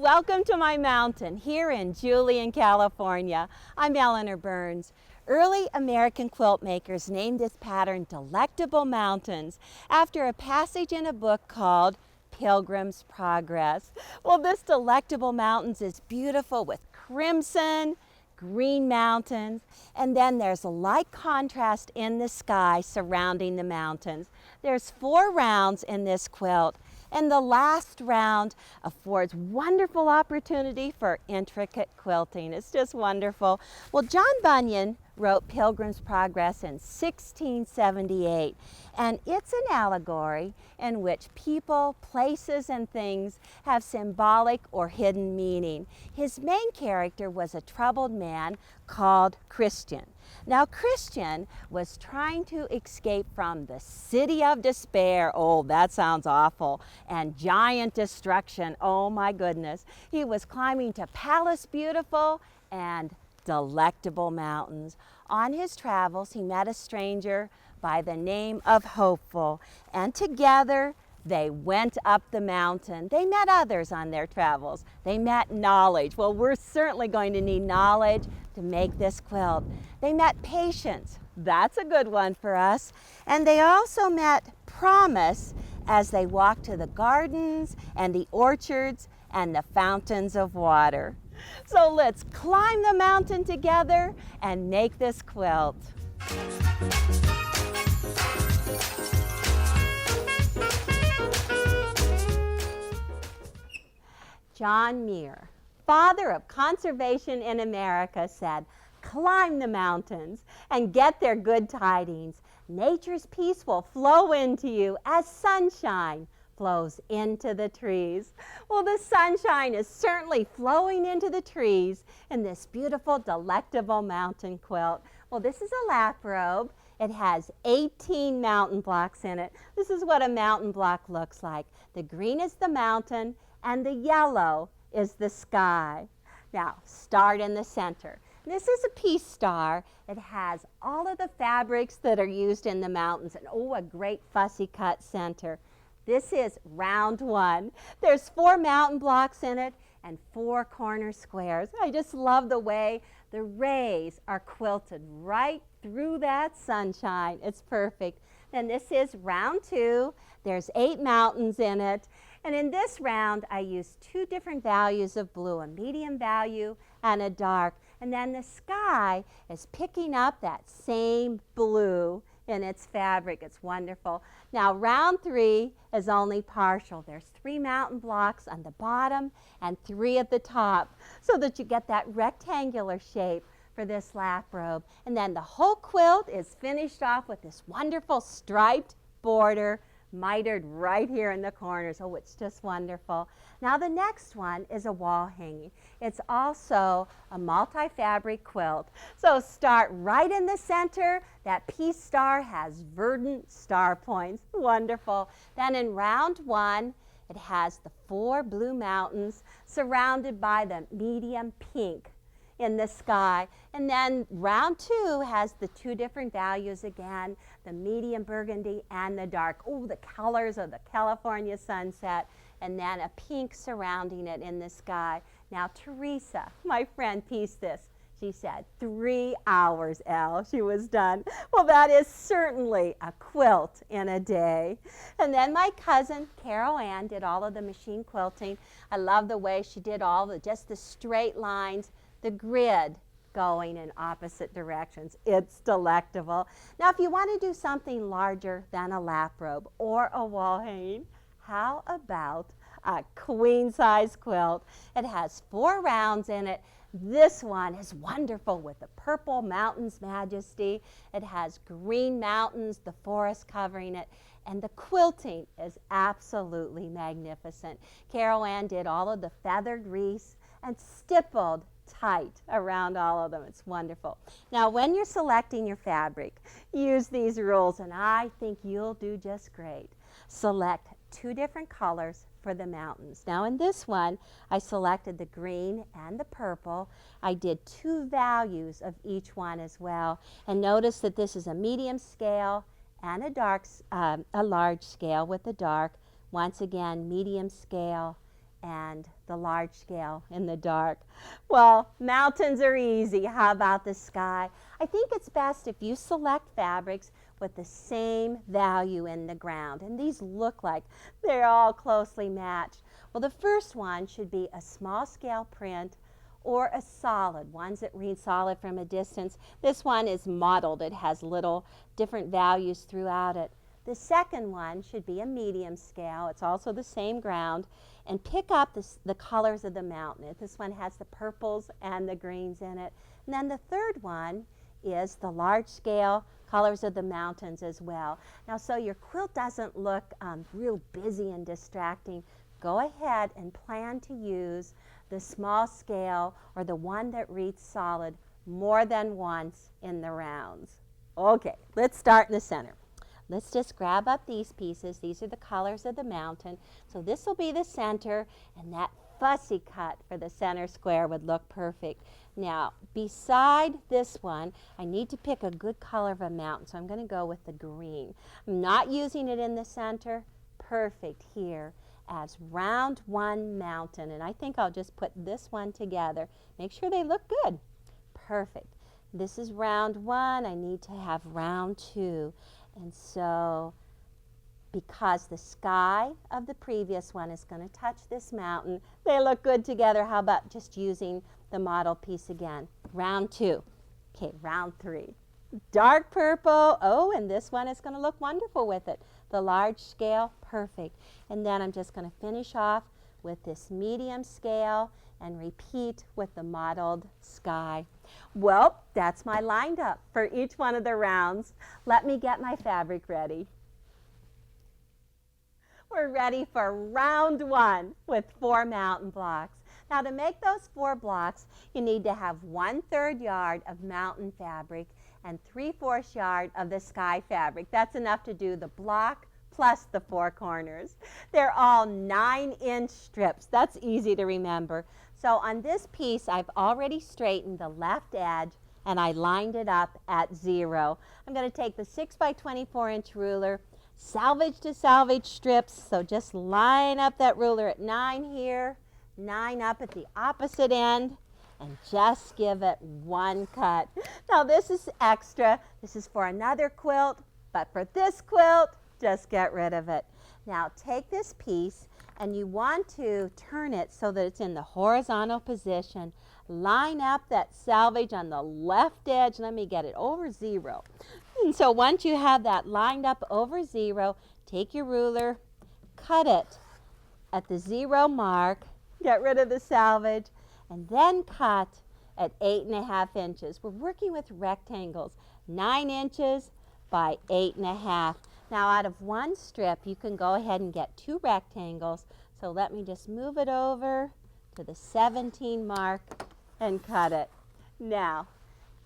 welcome to my mountain here in Julian, California. I'm Eleanor Burns. Early American quilt makers named this pattern Delectable Mountains after a passage in a book called Pilgrim's Progress. Well, this Delectable Mountains is beautiful with crimson, green mountains, and then there's a light contrast in the sky surrounding the mountains. There's 4 rounds in this quilt, and the last round affords wonderful opportunity for intricate quilting. It's just wonderful. Well, John Bunyan wrote Pilgrim's Progress in 1678, and it's an allegory in which people, places, and things have symbolic or hidden meaning. His main character was a troubled man called Christian. Now, Christian was trying to escape from the city of despair. Oh, that sounds awful. And giant destruction. Oh, my goodness. He was climbing to Palace Beautiful and Delectable Mountains. On his travels, he met a stranger by the name of Hopeful, and together they went up the mountain. They met others on their travels. They met knowledge. Well, we're certainly going to need knowledge to make this quilt. They met patience. That's a good one for us. And they also met promise as they walked to the gardens and the orchards and the fountains of water. So let's climb the mountain together and make this quilt. John Muir, father of conservation in America, said, "Climb the mountains and get their good tidings. Nature's peace will flow into you as sunshine flows into the trees." Well, the sunshine is certainly flowing into the trees in this beautiful Delectable Mountain quilt. Well, this is a lap robe. It has 18 mountain blocks in it. This is what a mountain block looks like. The green is the mountain and the yellow is the sky. Now, start in the center. This is a peace star. It has all of the fabrics that are used in the mountains, and oh, a great fussy cut center. This is round 1. There's 4 mountain blocks in it and 4 corner squares. I just love the way the rays are quilted right through that sunshine. It's perfect. Then this is round 2. There's 8 mountains in it. And in this round, I used 2 different values of blue, a medium value and a dark. And then the sky is picking up that same blue in its fabric. It's wonderful. Now, round 3 is only partial. There's 3 mountain blocks on the bottom and 3 at the top, so that you get that rectangular shape for this lap robe. And then the whole quilt is finished off with this wonderful striped border mitered right here in the corners. Oh, it's just wonderful. Now the next one is a wall hanging. It's also a multi-fabric quilt. So start right in the center. That peace star has verdant star points. Wonderful. Then in round 1, it has the 4 blue mountains surrounded by the medium pink in the sky. And then round 2 has the 2 different values again, the medium burgundy and the dark. Oh, the colors of the California sunset, and then a pink surrounding it in the sky. Now Teresa, my friend, pieced this. She said, 3 hours, Elle, she was done. Well, that is certainly a quilt in a day. And then my cousin, Carol Ann, did all of the machine quilting. I love the way she did just the straight lines, the grid going in opposite directions. It's delectable. Now, if you want to do something larger than a lap robe or a wall hanging, how about a queen-size quilt? It has 4 rounds in it. This one is wonderful with the purple mountains majesty. It has green mountains, the forest covering it, and the quilting is absolutely magnificent. Carol Ann did all of the feathered wreaths and stippled tight around all of them. It's wonderful. Now, when you're selecting your fabric, use these rules, and I think you'll do just great. Select 2 different colors for the mountains. Now, in this one, I selected the green and the purple. I did 2 values of each one as well. And notice that this is a medium scale and a large scale with the dark. Once again, medium scale and the large scale in the dark. Well, mountains are easy. How about the sky? I think it's best if you select fabrics with the same value in the ground. And these look like they're all closely matched. Well, the first one should be a small scale print or a solid, ones that read solid from a distance. This one is mottled. It has little different values throughout it. The second one should be a medium scale. It's also the same ground. And pick up the colors of the mountain. This one has the purples and the greens in it. And then the third one is the large scale colors of the mountains as well. Now, so your quilt doesn't look real busy and distracting, go ahead and plan to use the small scale or the one that reads solid more than once in the rounds. Okay, let's start in the center. Let's just grab up these pieces. These are the colors of the mountain. So this will be the center, and that fussy cut for the center square would look perfect. Now, beside this one, I need to pick a good color of a mountain, so I'm going to go with the green. I'm not using it in the center. Perfect here as round one mountain, and I think I'll just put this one together. Make sure they look good. Perfect. This is round one. I need to have round two. And so, because the sky of the previous one is going to touch this mountain, they look good together. How about just using the model piece again? Round two. Okay, round three. Dark purple. Oh, and this one is going to look wonderful with it. The large scale, perfect. And then I'm just going to finish off with this medium scale and repeat with the mottled sky. Well, that's my lined up for each one of the rounds. Let me get my fabric ready. We're ready for round one with 4 mountain blocks. Now, to make those 4 blocks, you need to have 1/3 yard of mountain fabric and 3/4 yard of the sky fabric. That's enough to do the block plus the 4 corners. They're all 9-inch strips. That's easy to remember. So on this piece, I've already straightened the left edge and I lined it up at 0. I'm going to take the 6 by 24-inch ruler, salvage to salvage strips. So just line up that ruler at 9 here, 9 up at the opposite end, and just give it 1 cut. Now this is extra. This is for another quilt, but for this quilt, just get rid of it. Now take this piece and you want to turn it so that it's in the horizontal position. Line up that salvage on the left edge. Let me get it over 0. And so once you have that lined up over 0, take your ruler, cut it at the 0 mark, get rid of the salvage, and then cut at 8.5 inches. We're working with rectangles, 9 inches by 8.5. Now out of 1 strip, you can go ahead and get 2 rectangles. So let me just move it over to the 17 mark and cut it. Now,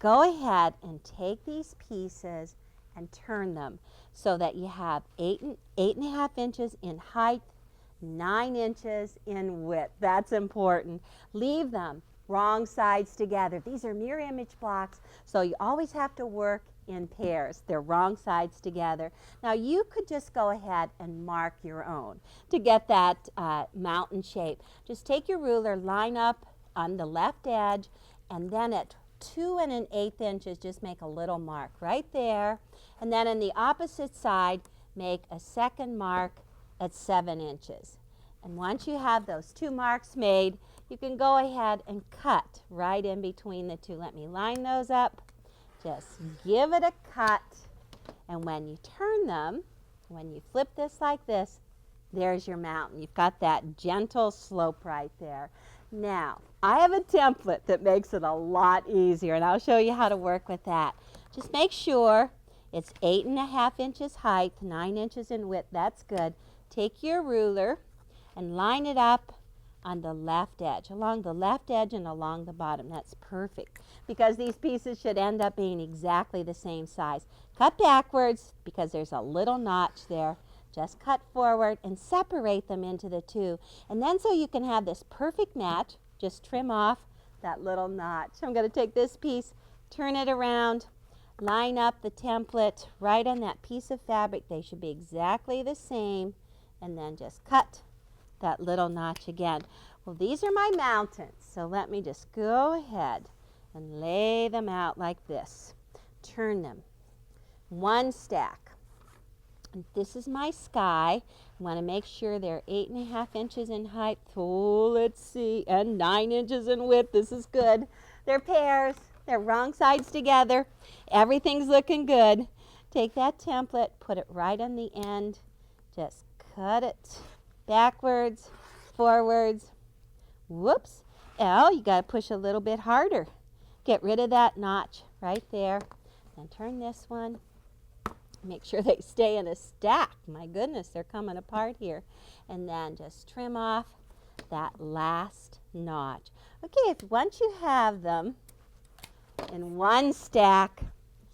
go ahead and take these pieces and turn them so that you have 8.5 inches in height, 9 inches in width. That's important. Leave them wrong sides together. These are mirror image blocks, so you always have to work in pairs. They're wrong sides together. Now you could just go ahead and mark your own to get that mountain shape. Just take your ruler, line up on the left edge, and then at 2 1/8 inches, just make a little mark right there. And then on the opposite side, make a second mark at 7 inches. And once you have those 2 marks made, you can go ahead and cut right in between the 2. Let me line those up. Just give it a cut. And when you turn them, when you flip this like this, there's your mountain. You've got that gentle slope right there. Now, I have a template that makes it a lot easier, and I'll show you how to work with that. Just make sure it's 8.5 inches height, 9 inches in width. That's good. Take your ruler and line it up on the left edge, along the left edge and along the bottom. That's perfect because these pieces should end up being exactly the same size. Cut backwards because there's a little notch there. Just cut forward and separate them into the 2. And then so you can have this perfect match, just trim off that little notch. I'm going to take this piece, turn it around, line up the template right on that piece of fabric. They should be exactly the same. And then just cut that little notch again. Well, these are my mountains, so let me just go ahead and lay them out like this. Turn them. One stack. And this is my sky. I want to make sure they're 8.5 inches in height. Oh, let's see, and 9 inches in width. This is good. They're pairs. They're wrong sides together. Everything's looking good. Take that template, put it right on the end. Just cut it backwards, forwards. Whoops. Oh, you got to push a little bit harder. Get rid of that notch right there. And turn this one. Make sure they stay in a stack. My goodness, they're coming apart here. And then just trim off that last notch. Okay, once you have them in one stack,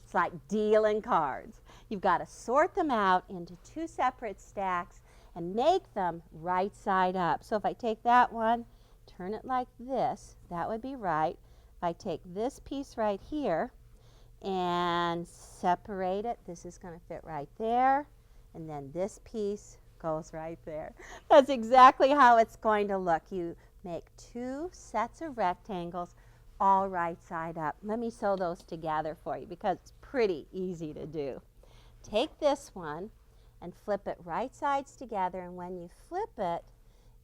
it's like dealing cards. You've got to sort them out into 2 separate stacks and make them right side up. So if I take that one, turn it like this, that would be right. If I take this piece right here and separate it, this is going to fit right there, and then this piece goes right there. That's exactly how it's going to look. You make 2 sets of rectangles, all right side up. Let me sew those together for you because it's pretty easy to do. Take this one and flip it right sides together, and when you flip it,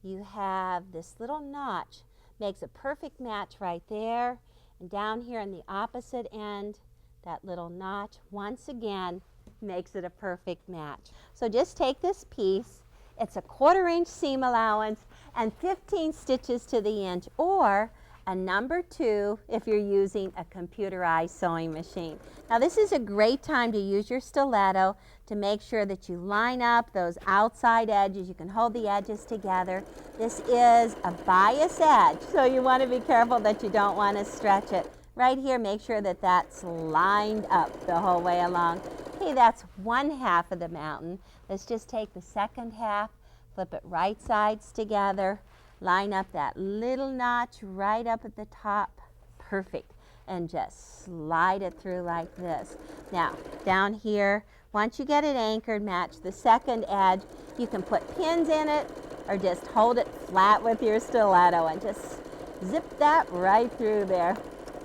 you have this little notch. Makes a perfect match right there, and down here on the opposite end, that little notch once again makes it a perfect match. So just take this piece. It's a 1/4 inch seam allowance and 15 stitches to the inch, or a number 2 if you're using a computerized sewing machine. Now this is a great time to use your stiletto to make sure that you line up those outside edges. You can hold the edges together. This is a bias edge, so you want to be careful that you don't want to stretch it. Right here, make sure that that's lined up the whole way along. Okay, that's 1/2 of the mountain. Let's just take the second half, flip it right sides together, line up that little notch right up at the top. Perfect. And just slide it through like this. Now, down here, once you get it anchored, match the second edge. You can put pins in it or just hold it flat with your stiletto and just zip that right through there.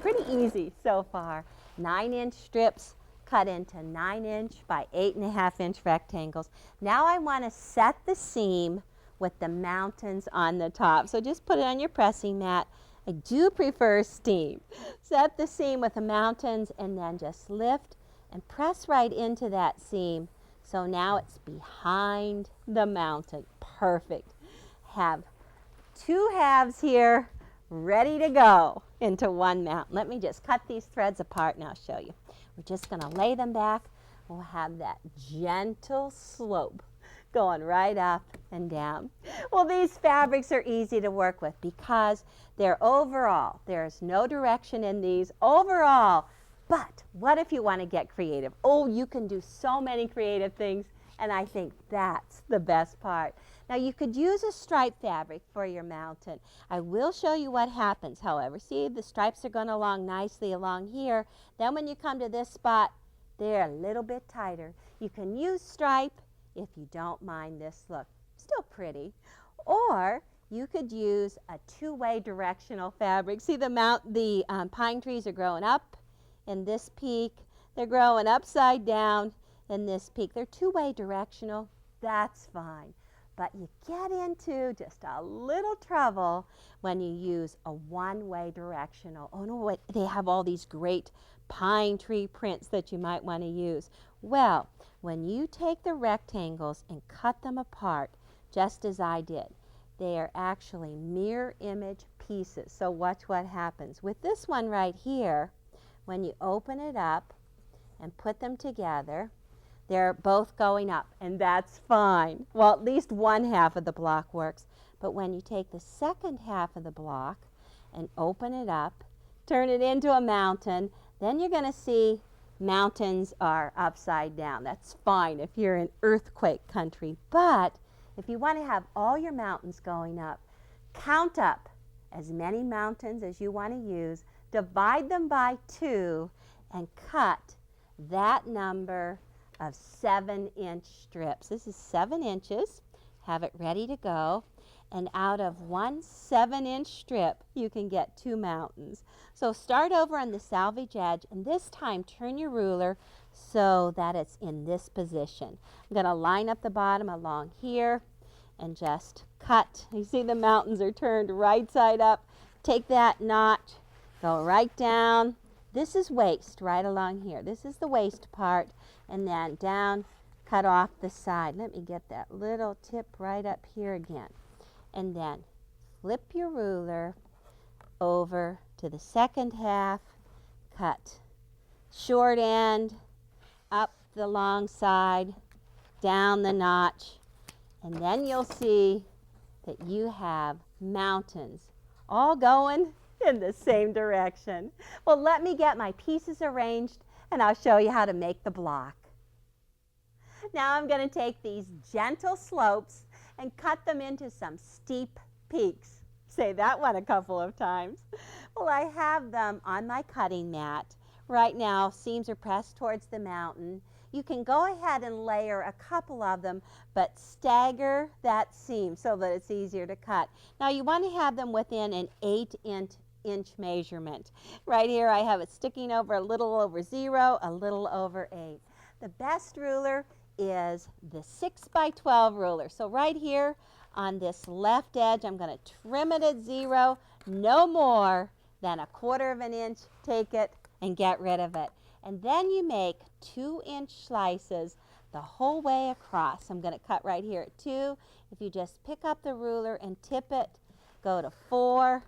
Pretty easy so far. 9-inch strips cut into 9-inch by 8.5 inch rectangles. Now I want to set the seam with the mountains on the top. So just put it on your pressing mat. I do prefer steam. Set the seam with the mountains and then just lift and press right into that seam. So now it's behind the mountain. Perfect. Have 2 halves here ready to go into one mountain. Let me just cut these threads apart and I'll show you. We're just going to lay them back. We'll have that gentle slope going right up and down. Well, these fabrics are easy to work with because they're overall. There's no direction in these overall. But what if you want to get creative? Oh, you can do so many creative things, and I think that's the best part. Now, you could use a stripe fabric for your mountain. I will show you what happens, however. See, the stripes are going along nicely along here. Then when you come to this spot, they're a little bit tighter. You can use stripe if you don't mind this look. Still pretty. Or you could use a 2-way directional fabric. See, the pine trees are growing up in this peak. They're growing upside down in this peak. They're 2-way directional. That's fine. But you get into just a little trouble when you use a 1-way directional. Oh no, they have all these great pine tree prints that you might want to use. Well, when you take the rectangles and cut them apart, just as I did, they are actually mirror image pieces. So watch what happens. With this one right here, when you open it up and put them together, they're both going up, and that's fine. Well, at least 1/2 of the block works. But when you take the second half of the block and open it up, turn it into a mountain, then you're going to see mountains are upside down. That's fine if you're in earthquake country. But if you want to have all your mountains going up, count up as many mountains as you want to use, divide them by 2, and cut that number of 7-inch strips. This is 7 inches. Have it ready to go. And out of one 7-inch strip, you can get 2 mountains. So start over on the salvage edge, and this time turn your ruler so that it's in this position. I'm going to line up the bottom along here and just cut. You see the mountains are turned right side up. Take that notch, go right down. This is waist right along here. This is the waist part, and then down, cut off the side. Let me get that little tip right up here again. And then flip your ruler over to the second half, cut short end, up the long side, down the notch, and then you'll see that you have mountains all going in the same direction. Well, let me get my pieces arranged and I'll show you how to make the block. Now I'm going to take these gentle slopes and cut them into some steep peaks. Say that one a couple of times. Well, I have them on my cutting mat. Right now, seams are pressed towards the mountain. You can go ahead and layer a couple of them, but stagger that seam so that it's easier to cut. Now, you want to have them within an 8-inch measurement. Right here, I have it sticking over a little over 0, a little over 8. The best ruler is the 6 by 12 ruler. So right here on this left edge, I'm going to trim it at 0, no more than 1/4 inch. Take it and get rid of it. And then you make 2-inch slices the whole way across. I'm going to cut right here at 2. If you just pick up the ruler and tip it, go to 4,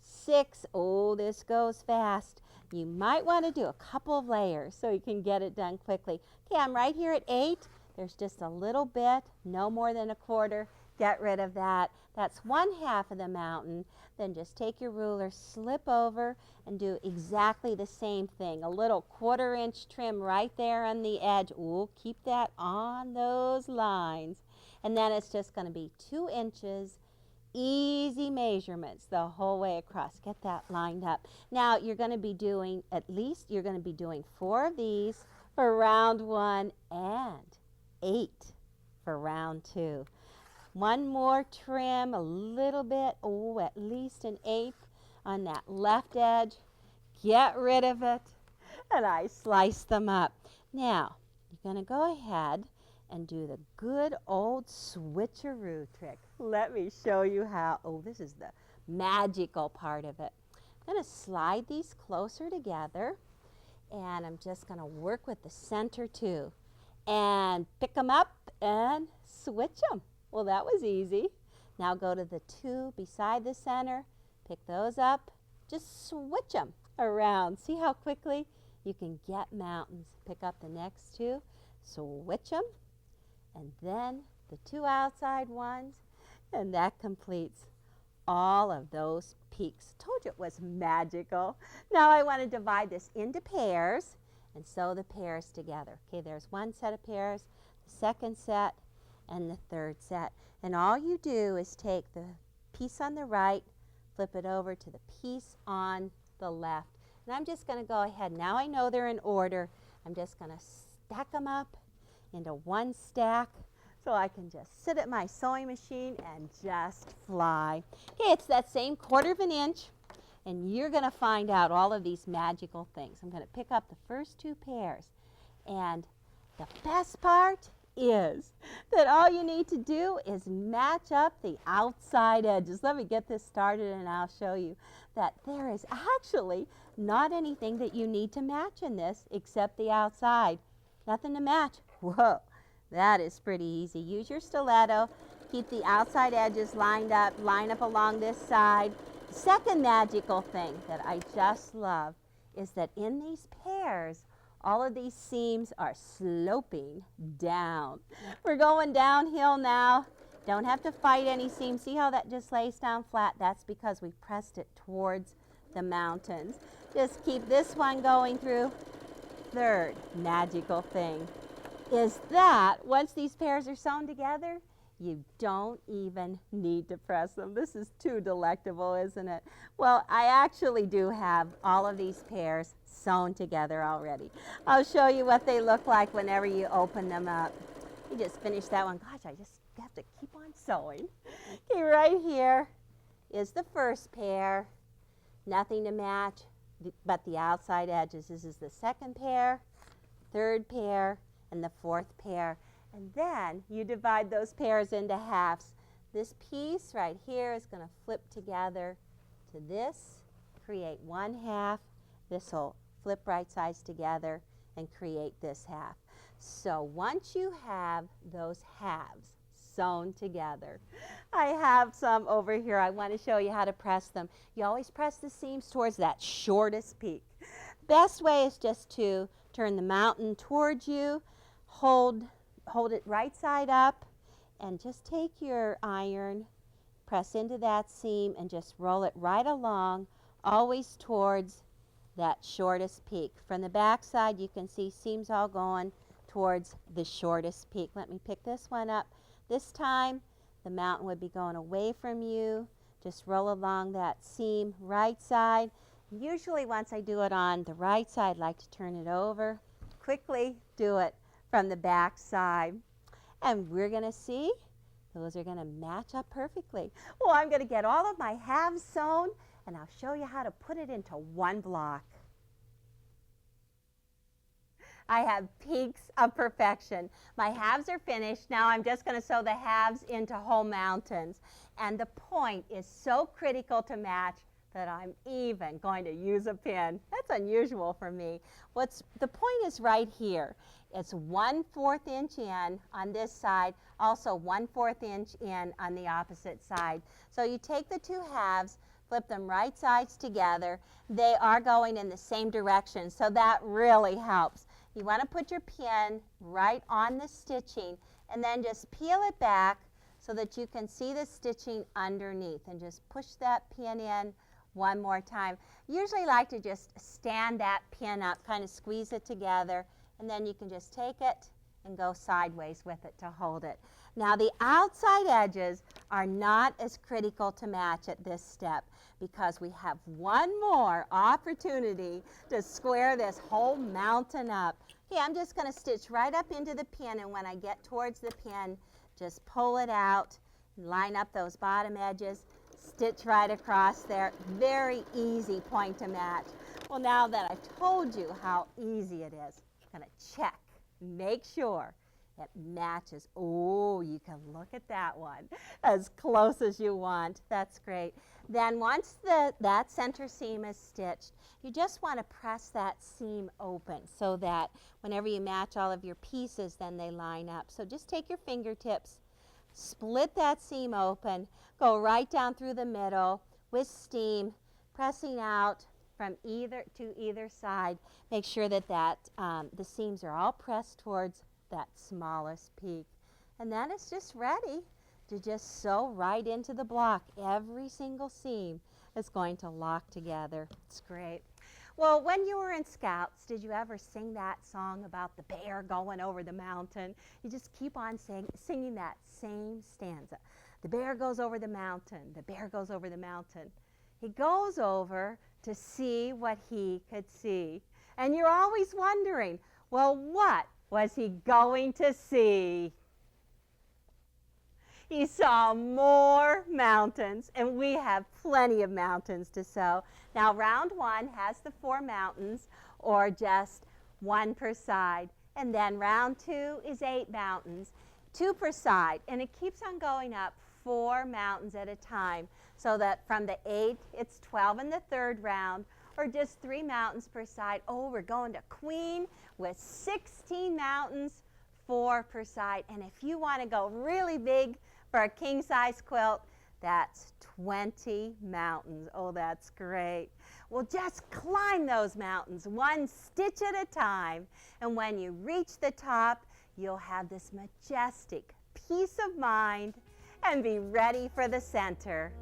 6. Oh, this goes fast. You might want to do a couple of layers so you can get it done quickly. Okay, I'm right here at 8. There's just a little bit, no more than 1/4. Get rid of that. That's 1/2 of the mountain. Then just take your ruler, slip over, and do exactly the same thing. A little 1/4 inch trim right there on the edge. Ooh, keep that on those lines. And then it's just going to be 2 inches, easy measurements the whole way across. Get that lined up. Now you're going to be doing, at least you're going to be doing 4 of these for round 1 and 8 for round 2. One more trim, a little bit, oh, at least an 1/8 on that left edge. Get rid of it, and I slice them up. Now, you're going to go ahead and do the good old switcheroo trick. Let me show you how. Oh, this is the magical part of it. I'm going to slide these closer together, and I'm just going to work with the center too. And pick them up and switch them. Well, that was easy. Now go to the 2 beside the center, pick those up, just switch them around. See how quickly you can get mountains. Pick up the next 2, switch them, and then the 2 outside ones, and that completes all of those peaks. Told you it was magical. Now I want to divide this into pairs and sew the pairs together. Okay, there's one set of pairs, the second set, and the third set. And all you do is take the piece on the right, flip it over to the piece on the left. And I'm just going to go ahead. Now I know they're in order. I'm just going to stack them up into one stack so I can just sit at my sewing machine and just fly. Okay, it's that same 1/4 inch, and you're going to find out all of these magical things. I'm going to pick up the first 2 pairs. And the best part is that all you need to do is match up the outside edges. Let me get this started and I'll show you that there is actually not anything that you need to match in this except the outside. Nothing to match. Whoa, that is pretty easy. Use your stiletto, keep the outside edges lined up, line up along this side. The second magical thing that I just love is that in these pairs, all of these seams are sloping down. We're going downhill now. Don't have to fight any seams. See how that just lays down flat? That's because we pressed it towards the mountains. Just keep this one going through. Third magical thing is that once these pairs are sewn together, you don't even need to press them. This is too delectable, isn't it? Well, I actually do have all of these pairs sewn together already. I'll show you what they look like whenever you open them up. You just finished that one. Gosh, I just have to keep on sewing. Okay, right here is the first pair. Nothing to match but the outside edges. This is the second pair, third pair, and the fourth pair. And then you divide those pairs into halves. This piece right here is going to flip together to this, create one half. This will flip right sides together and create this half. So once you have those halves sewn together, I have some over here. I want to show you how to press them. You always press the seams towards that shortest peak. Best way is just to turn the mountain towards you, hold it right side up, and just take your iron, press into that seam, and just roll it right along, always towards that shortest peak. From the back side, you can see seams all going towards the shortest peak. Let me pick this one up. This time, the mountain would be going away from you. Just roll along that seam right side. Usually once I do it on the right side, I like to turn it over. Quickly do it from the back side. And we're going to see those are going to match up perfectly. Well, I'm going to get all of my halves sewn, and I'll show you how to put it into one block. I have peaks of perfection. My halves are finished. Now I'm just going to sew the halves into whole mountains. And the point is so critical to match that I'm even going to use a pin. That's unusual for me. The point is right here. It's 1/4 inch in on this side, also 1/4 inch in on the opposite side. So you take the two halves, flip them right sides together. They are going in the same direction, so that really helps. You want to put your pin right on the stitching and then just peel it back so that you can see the stitching underneath, and just push that pin in one more time. Usually like to just stand that pin up, kind of squeeze it together, and then you can just take it and go sideways with it to hold it. Now the outside edges are not as critical to match at this step because we have one more opportunity to square this whole mountain up. Okay, I'm just going to stitch right up into the pin, and when I get towards the pin, just pull it out, line up those bottom edges, stitch right across there. Very easy point to match. Well, now that I've told you how easy it is, I'm going to check, make sure it matches. Oh, you can look at that one as close as you want. That's great. Then once that center seam is stitched, you just want to press that seam open so that whenever you match all of your pieces, then they line up. So just take your fingertips, split that seam open, go right down through the middle with steam, pressing out from either side. Make sure that the seams are all pressed towards that smallest peak. And then it's just ready to just sew right into the block. Every single seam is going to lock together. It's great. Well, when you were in Scouts, did you ever sing that song about the bear going over the mountain? You just keep on singing that same stanza. The bear goes over the mountain. The bear goes over the mountain. He goes over to see what he could see. And you're always wondering, well, what was he going to see? He saw more mountains, and we have plenty of mountains to sew. Now, round one has the 4 mountains, or just 1 per side. And then round 2 is 8 mountains, 2 per side. And it keeps on going up 4 mountains at a time, so that from the 8, it's 12 in the 3rd round, or just 3 mountains per side. Oh, we're going to Queen with 16 mountains, 4 per side. And if you want to go really big for a king-size quilt, that's 20 mountains. Oh, that's great. Well, just climb those mountains 1 stitch at a time. And when you reach the top, you'll have this majestic peace of mind and be ready for the center.